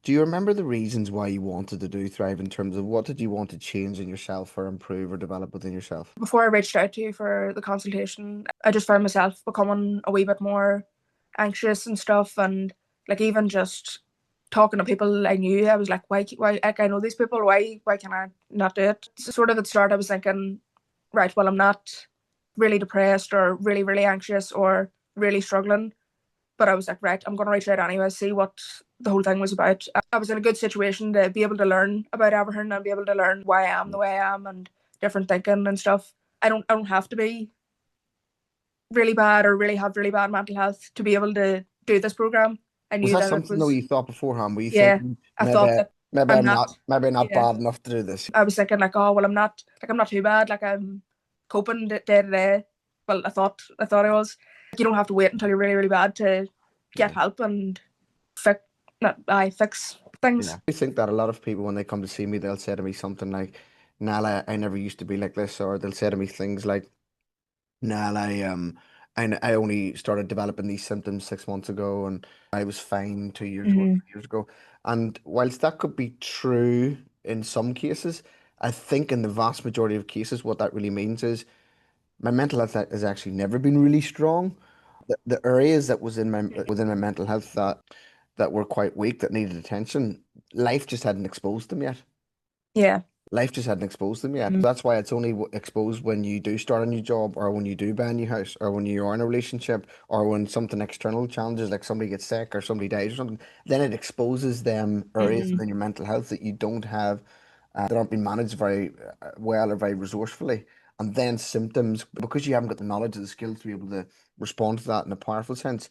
Do you remember the reasons why you wanted to do Thrive in terms of what did you want to change in yourself or improve or develop within yourself? Before I reached out to you for the consultation, I just found myself becoming a wee bit more anxious and stuff, and like even just talking to people I knew, I was like, why? Like I know these people, why can I not do it? So sort of at the start, I was thinking, right, well, I'm not really depressed or really, really anxious or really struggling. But I was like, right, I'm going to reach out anyway, see what the whole thing was about. I was in a good situation to be able to learn about everything and be able to learn why I am the way I am and different thinking and stuff. I don't have to be really bad or really have really bad mental health to be able to do this program. I Was knew that that it something though was, you thought beforehand? Were you yeah, thinking I thought that I'm not, maybe I'm not yeah. bad enough to do this? I was thinking like, oh, well, I'm not too bad. Like I'm coping day to day. Well, I thought I was. You don't have to wait until you're really, really bad to get Yeah. help and fix, not, I fix things. Yeah. I think that a lot of people when they come to see me, they'll say to me something like, Nala, I never used to be like this, or they'll say to me things like, Nala, I only started developing these symptoms 6 months ago and I was fine 2 years ago, Mm-hmm. 3 years ago. And whilst that could be true in some cases, I think in the vast majority of cases, what that really means is my mental health has actually never been really strong. The areas that was in my within my mental health that were quite weak, that needed attention, life just hadn't exposed them yet. Yeah. Life just hadn't exposed them yet. That's why it's only exposed when you do start a new job, or when you do buy a new house, or when you are in a relationship, or when something external challenges, like somebody gets sick or somebody dies or something. Then it exposes them areas Mm-hmm. within your mental health that you don't have, that aren't being managed very well or very resourcefully. And then symptoms, because you haven't got the knowledge or the skills to be able to respond to that in a powerful sense,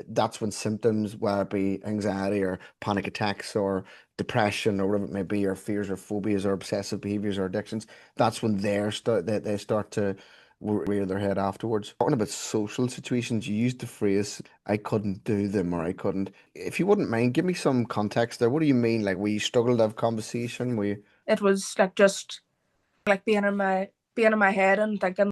that's when symptoms, whether it be anxiety or panic attacks or depression or whatever it may be, or fears or phobias or obsessive behaviors or addictions, that's when they start to rear their head afterwards. Talking about social situations, you used the phrase, I couldn't do them, or I couldn't. If you wouldn't mind, give me some context there. What do you mean? Like, were you struggled to have conversation? Were you? It was like just like being in my head and thinking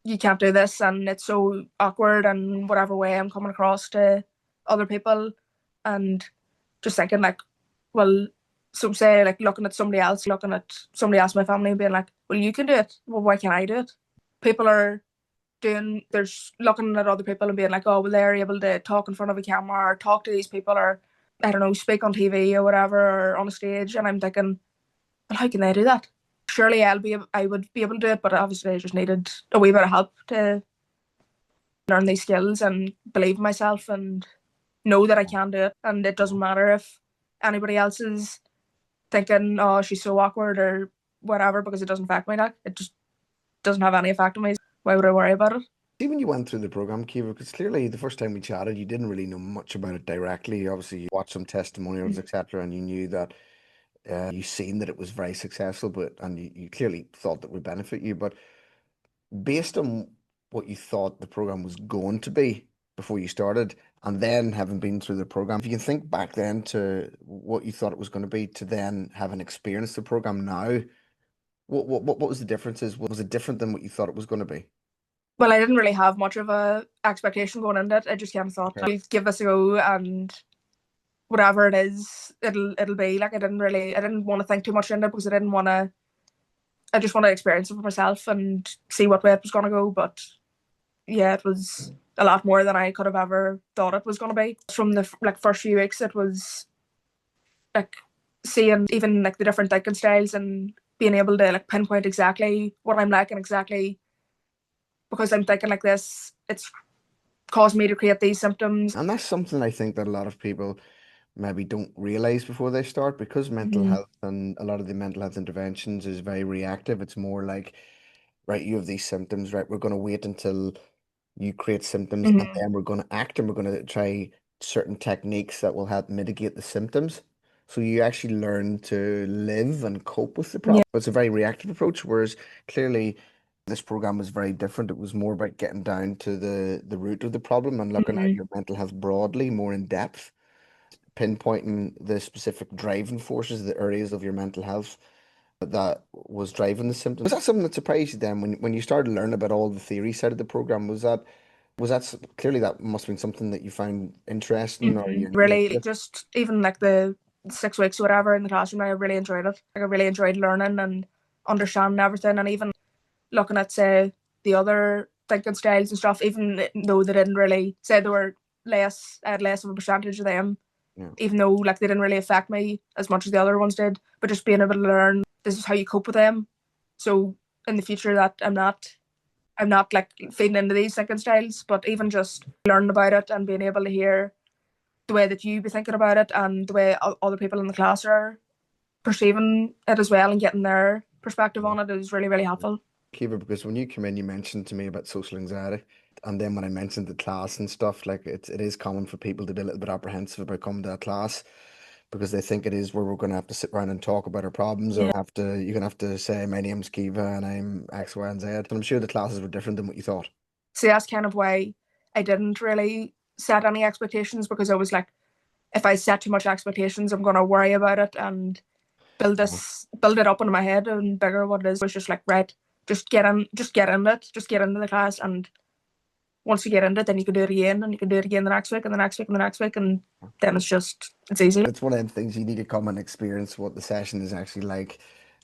you can't do this and it's so awkward and whatever way I'm coming across to other people and just thinking like, well, so say like looking at somebody else in my family and being like, well, you can do it. Well, why can't I do it? People are there's looking at other people and being like, oh, well, they're able to talk in front of a camera or talk to these people or, I don't know, speak on TV or whatever or on a stage. And I'm thinking, well, how can they do that? Surely I would be able to do it, but obviously I just needed a wee bit of help to learn these skills and believe in myself and know that I can do it. And it doesn't matter if anybody else is thinking, oh, she's so awkward or whatever, because it doesn't affect me. Like, it just doesn't have any effect on me. Why would I worry about it? See, when you went through the program, Kiva, because clearly the first time we chatted, you didn't really know much about it directly. Obviously, you watched some testimonials, etc., and you knew that you seen that it was very successful, but and you clearly thought that would benefit you. But based on what you thought the program was going to be before you started, and then having been through the program, if you can think back then to what you thought it was going to be to then having experienced the program now, what was the differences? Was it different than what you thought it was going to be? Well, I didn't really have much of a expectation going into it. I just kind of thought Okay. I'll give this a go and whatever it is, it'll be. Like I didn't want to think too much into it because I just want to experience it for myself and see what way it was gonna go. But yeah, it was a lot more than I could have ever thought it was gonna be. From the like first few weeks, it was like seeing even like the different thinking styles and being able to like pinpoint exactly what I'm like and exactly because I'm thinking like this, it's caused me to create these symptoms. And that's something I think that a lot of people maybe don't realize before they start, because mental Mm-hmm. health and a lot of the mental health interventions is very reactive. It's more like, right, you have these symptoms, right? We're going to wait until you create symptoms and Mm-hmm. then we're going to act and we're going to try certain techniques that will help mitigate the symptoms. So you actually learn to live and cope with the Yeah. problem. It's a very reactive approach, whereas clearly this program was very different. It was more about getting down to the root of the problem and looking at Mm-hmm. your mental health broadly, more in depth, pinpointing the specific driving forces, the areas of your mental health that was driving the symptoms. Was that something that surprised you then when you started learning about all the theory side of the program? Clearly that must have been something that you found interesting or Mm-hmm. you Really, enjoyed? just even like the 6 weeks or whatever in the classroom, I really enjoyed it. Like, I really enjoyed learning and understanding everything, and even looking at, say, the other thinking styles and stuff, even though they didn't really say they were less, I had less of a percentage of them, Yeah. even though like they didn't really affect me as much as the other ones did, but just being able to learn this is how you cope with them. So in the future that I'm not like feeding into these thinking styles, but even just learning about it and being able to hear the way that you be thinking about it and the way other people in the class are perceiving it as well and getting their perspective on it is really, really helpful. Kiva, because when you come in, you mentioned to me about social anxiety. And then when I mentioned the class and stuff, like it is common for people to be a little bit apprehensive about coming to a class because they think it is where we're going to have to sit around and talk about our problems, or Yeah. you're going to have to say, my name's Kiva and I'm X, Y, and Z. And I'm sure the classes were different than what you thought. So that's kind of why I didn't really set any expectations, because I was like, if I set too much expectations, I'm going to worry about it and build it up in my head and bigger what it is. It was just like, right, just get into the class, and once you get into it, then you can do it again, and you can do it again the next week and the next week and the next week, and then it's easy. It's one of them things you need to come and experience what the session is actually like.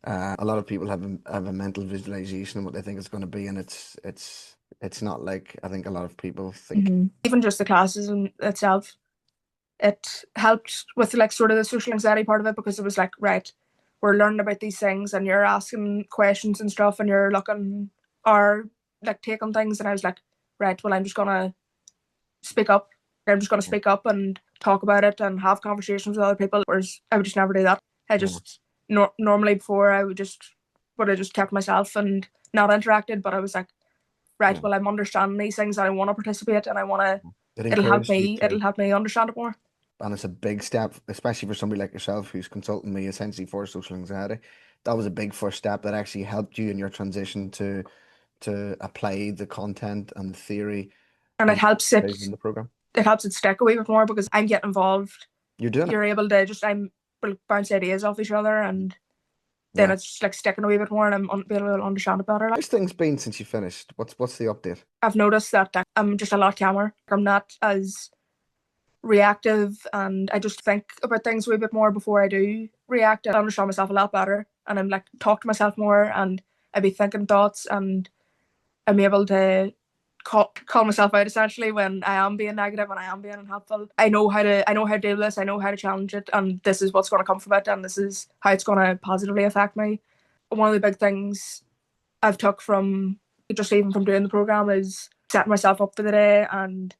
A lot of people have a mental visualization of what they think it's going to be, and it's not like I think a lot of people think. Even just the classes in itself, it helped with like sort of the social anxiety part of it, because it was like, right, we're learning about these things and you're asking questions and stuff and you're looking or like taking things, and I was like, right, well, I'm just gonna speak up. I'm just gonna speak up and talk about it and have conversations with other people. Whereas I would just never do that. I just normally before I would have just kept myself and not interacted. But I was like, right, well, I'm understanding these things and I want to participate and I want to. It'll help me. It'll help me understand it more. And it's a big step, especially for somebody like yourself who's consulting me essentially for social anxiety. That was a big first step that actually helped you in your transition to apply the content and the theory. And it helps it in the program. It helps it stick a wee bit more, because I'm getting involved. You're doing You're able to just bounce ideas off each other, and then it's just like sticking a wee bit more, and I'm being able to understand it better. How's things been since you finished? What's the update? I've noticed that I'm just a lot calmer. I'm not as reactive, and I just think about things a wee bit more before I do react. I understand myself a lot better, and I'm like talk to myself more, and I be thinking thoughts, and I'm able to call myself out essentially when I am being negative and I am being unhelpful. I know how to deal with this. I know how to challenge it, and this is what's going to come from it, and this is how it's going to positively affect me. One of the big things I've took from just even from doing the program is setting myself up for the day and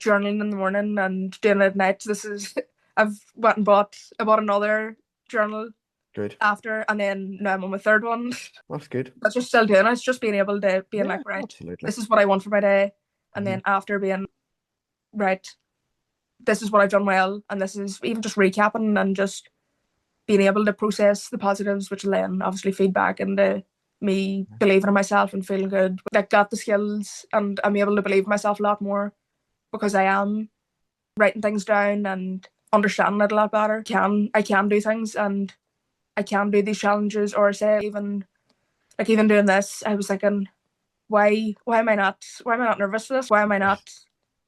journaling in the morning and doing it at night. I bought another journal. Good. After, and then now I'm on my third one. That's good. That's just still doing it. It's just being able to like, right, absolutely. This is what I want for my day. And then after being, right, this is what I've done well. And this is even just recapping and just being able to process the positives, which will then obviously feed back into me believing in myself and feeling good. Like, got the skills, and I'm able to believe in myself a lot more because I am writing things down and understanding it a lot better. I can do things, and I can do these challenges, or say even doing this, I was thinking, why am I not nervous for this? Why am I not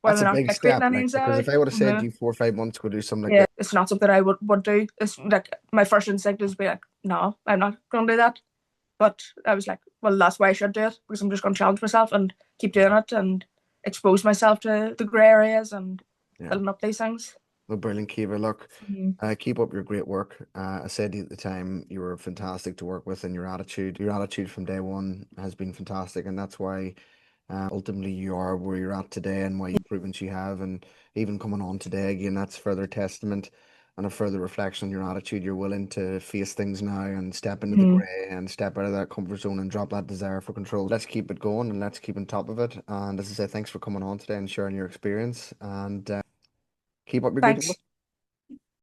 That's a big step, like, because if I would have said you 4 or 5 months ago do something like that, it's not something I would do. It's like my first instinct is to be like, no, I'm not going to do that. But I was like, well, that's why I should do it, because I'm just going to challenge myself and keep doing it and expose myself to the grey areas and building up these things. Well, brilliant, Kiva. Look, keep up your great work. I said to you at the time you were fantastic to work with, and your attitude from day one has been fantastic, and that's why ultimately you are where you're at today, and why improvements you have, and even coming on today again, that's further testament and a further reflection on your attitude. You're willing to face things now and step into the grey and step out of that comfort zone and drop that desire for control. Let's keep it going and let's keep on top of it. And as I say, thanks for coming on today and sharing your experience, and keep up your good work.